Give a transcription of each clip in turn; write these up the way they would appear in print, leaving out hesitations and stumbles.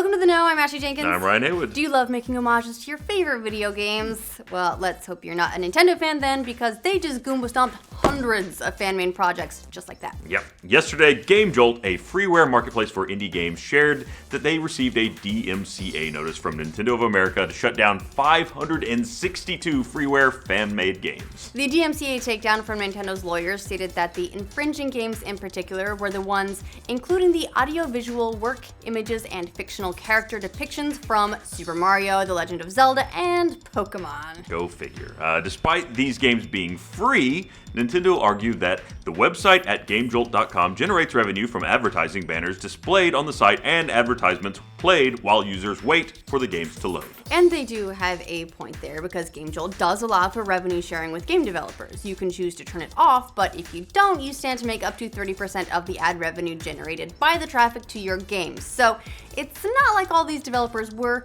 Welcome to The Know, I'm Ashley Jenkins. I'm Ryan Haywood. Do you love making homages to your favorite video games? Well, let's hope you're not a Nintendo fan then, because they just Goomba stomped hundreds of fan-made projects just like that. Yep. Yesterday, GameJolt, a freeware marketplace for indie games, shared that they received a DMCA notice from Nintendo of America to shut down 562 freeware fan-made games. The DMCA takedown from Nintendo's lawyers stated that the infringing games in particular were the ones including the audiovisual work, images, and fictional character depictions from Super Mario, The Legend of Zelda, and Pokemon. Go figure. Despite these games being free, Nintendo argued that the website at GameJolt.com generates revenue from advertising banners displayed on the site and advertisements played while users wait for the games to load. And they do have a point there, because GameJolt does allow for revenue sharing with game developers. You can choose to turn it off, but if you don't, you stand to make up to 30% of the ad revenue generated by the traffic to your games. So it's not like all these developers were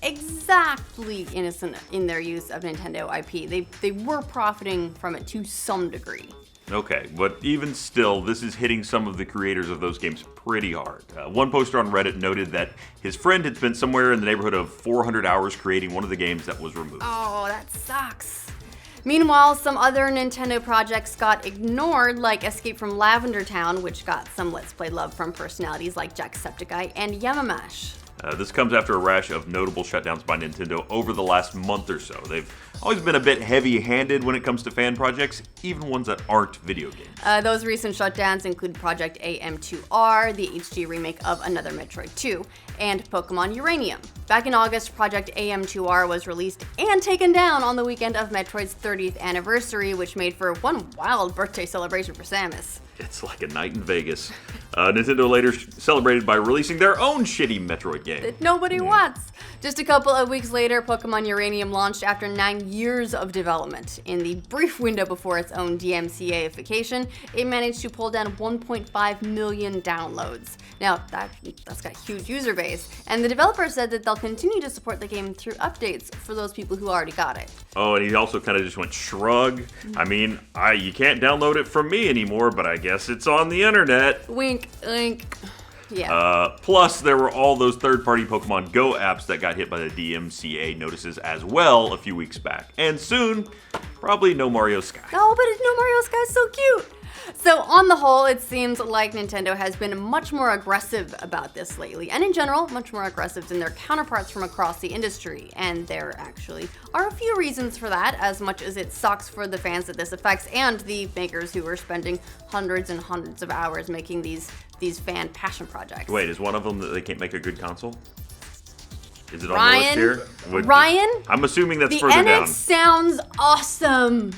exactly innocent in their use of Nintendo IP. They were profiting from it to some degree. Okay, but even still, this is hitting some of the creators of those games pretty hard. One poster on Reddit noted that his friend had spent somewhere in the neighborhood of 400 hours creating one of the games that was removed. Oh, that sucks. Meanwhile, some other Nintendo projects got ignored, like Escape from Lavender Town, which got some Let's Play love from personalities like Jacksepticeye and Yamamash. This comes after a rash of notable shutdowns by Nintendo over the last month or so. They've always been a bit heavy-handed when it comes to fan projects, even ones that aren't video games. Those recent shutdowns include Project AM2R, the HD remake of Another Metroid 2, and Pokemon Uranium. Back in August, Project AM2R was released and taken down on the weekend of Metroid's 30th anniversary, which made for one wild birthday celebration for Samus. It's like a night in Vegas. Nintendo later celebrated by releasing their own shitty Metroid game that nobody wants. Just a couple of weeks later, Pokemon Uranium launched after 9 years of development. In the brief window before its own DMCA-ification, it managed to pull down 1.5 million downloads. Now, that's got a huge user base, and the developer said that they'll continue to support the game through updates for those people who already got it. Oh, and he also kind of just went shrug. I mean, you can't download it from me anymore, but I guess it's on the internet. Wink, wink. Yeah. Plus, there were all those third-party Pokemon Go apps that got hit by the DMCA notices as well a few weeks back. And soon, probably No Mario Sky. Oh, but No Mario Sky is so cute. So on the whole, it seems like Nintendo has been much more aggressive about this lately, and in general, much more aggressive than their counterparts from across the industry. And there actually are a few reasons for that, as much as it sucks for the fans that this affects and the makers who are spending hundreds and hundreds of hours making these fan passion projects. Wait, is one of them that they can't make a good console? Is it on Ryan, the list here? Ryan? I'm assuming that's the further down. NX sounds awesome.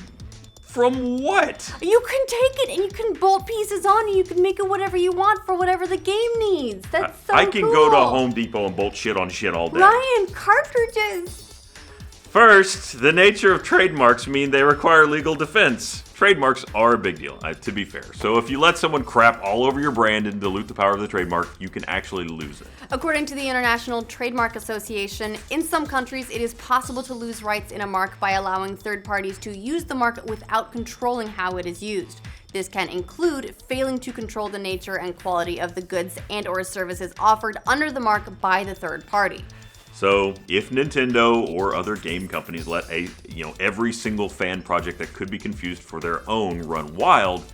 From what? You can take it and you can bolt pieces on and you can make it whatever you want for whatever the game needs. That's so cool. I can go to Home Depot and bolt shit on shit all day. Ryan, cartridges. First, the nature of trademarks mean they require legal defense. Trademarks are a big deal, to be fair. So if you let someone crap all over your brand and dilute the power of the trademark, you can actually lose it. According to the International Trademark Association, in some countries it is possible to lose rights in a mark by allowing third parties to use the mark without controlling how it is used. This can include failing to control the nature and quality of the goods and/or services offered under the mark by the third party. So, if Nintendo or other game companies let every single fan project that could be confused for their own run wild,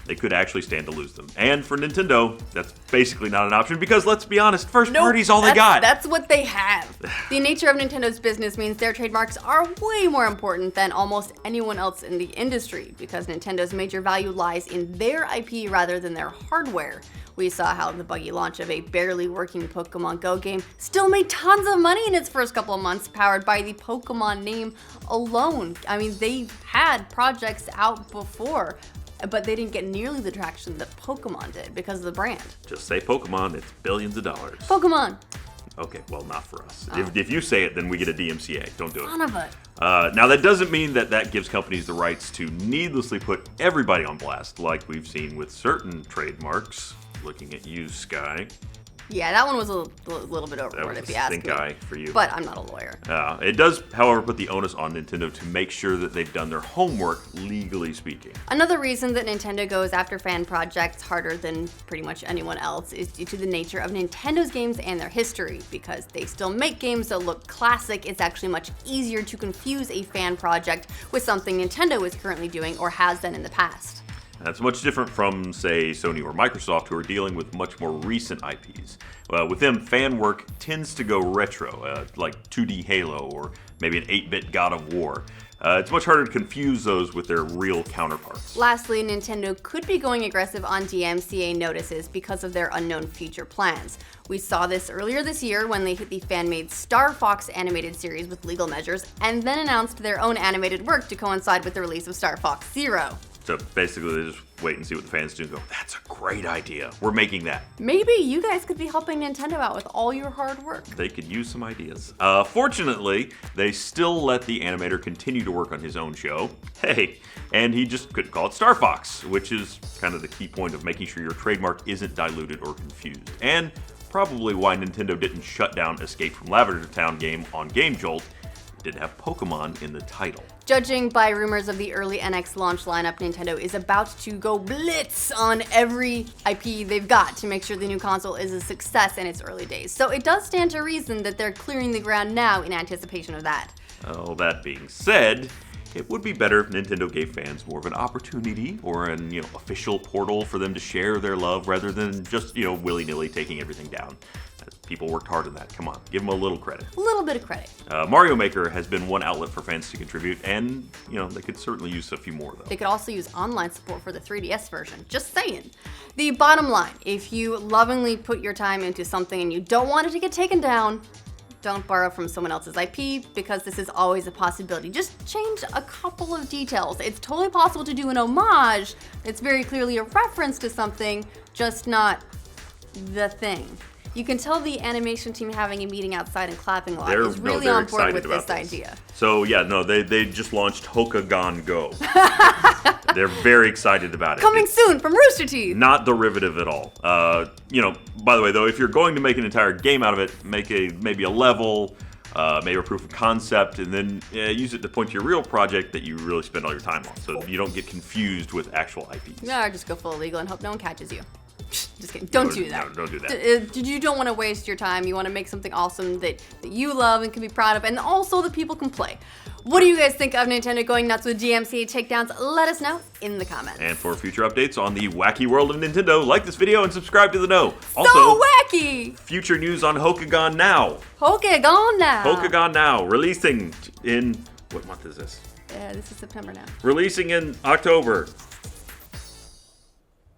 they could actually stand to lose them. And for Nintendo, that's basically not an option because, let's be honest, first party's all they got. That's what they have. The nature of Nintendo's business means their trademarks are way more important than almost anyone else in the industry, because Nintendo's major value lies in their IP rather than their hardware. We saw how the buggy launch of a barely working Pokemon Go game still made tons of money in its first couple of months, powered by the Pokemon name alone. I mean, they had projects out before, but they didn't get nearly the traction that Pokemon did because of the brand. Just say Pokemon, it's billions of dollars. Pokemon. Okay, well, not for us. Oh. If you say it, then we get a DMCA. Don't do it. Son of a... Now, that doesn't mean that gives companies the rights to needlessly put everybody on blast, like we've seen with certain trademarks. Looking at you, Sky. Yeah, that one was a little bit overboard, if you ask me. Stink eye for you. But I'm not a lawyer. It does, however, put the onus on Nintendo to make sure that they've done their homework, legally speaking. Another reason that Nintendo goes after fan projects harder than pretty much anyone else is due to the nature of Nintendo's games and their history. Because they still make games that look classic, it's actually much easier to confuse a fan project with something Nintendo is currently doing or has done in the past. That's much different from, say, Sony or Microsoft, who are dealing with much more recent IPs. With them, fan work tends to go retro, like 2D Halo or maybe an 8-bit God of War. It's much harder to confuse those with their real counterparts. Lastly, Nintendo could be going aggressive on DMCA notices because of their unknown future plans. We saw this earlier this year when they hit the fan-made Star Fox animated series with legal measures, and then announced their own animated work to coincide with the release of Star Fox Zero. So basically, they just wait and see what the fans do and go, that's a great idea. We're making that. Maybe you guys could be helping Nintendo out with all your hard work. They could use some ideas. Fortunately, they still let the animator continue to work on his own show. Hey, and he just couldn't call it Star Fox, which is kind of the key point of making sure your trademark isn't diluted or confused. And probably why Nintendo didn't shut down Escape from Lavender Town game on Game Jolt. It didn't have Pokemon in the title. Judging by rumors of the early NX launch lineup, Nintendo is about to go blitz on every IP they've got to make sure the new console is a success in its early days. So it does stand to reason that they're clearing the ground now in anticipation of that. Oh, that being said, it would be better if Nintendo gave fans more of an opportunity or an official portal for them to share their love rather than just willy-nilly taking everything down. People worked hard on that. Come on, give them a little credit. A little bit of credit. Mario Maker has been one outlet for fans to contribute, and they could certainly use a few more though. They could also use online support for the 3DS version. Just saying. The bottom line, if you lovingly put your time into something and you don't want it to get taken down, don't borrow from someone else's IP, because this is always a possibility. Just change a couple of details. It's totally possible to do an homage. It's very clearly a reference to something, just not the thing. You can tell the animation team having a meeting outside and clapping a lot is really on board with this idea. So yeah, no, they just launched Hokagon Go. They're very excited about it. Coming soon from Rooster Teeth. Not derivative at all. By the way though, if you're going to make an entire game out of it, make maybe a level, maybe a proof of concept, and then use it to point to your real project that you really spend all your time on, so you don't get confused with actual IPs. Yeah, or just go full illegal and hope no one catches you. Just kidding. Don't do that. No, don't do that. You don't want to waste your time. You want to make something awesome that you love and can be proud of, and also that people can play. What do you guys think of Nintendo going nuts with DMCA takedowns? Let us know in the comments. And for future updates on the wacky world of Nintendo, like this video and subscribe to The Know. Also, so wacky! Future news on Hokagon Now. Hokagon Now. Hokagon Now, releasing in, what month is this? This is September now. Releasing in October.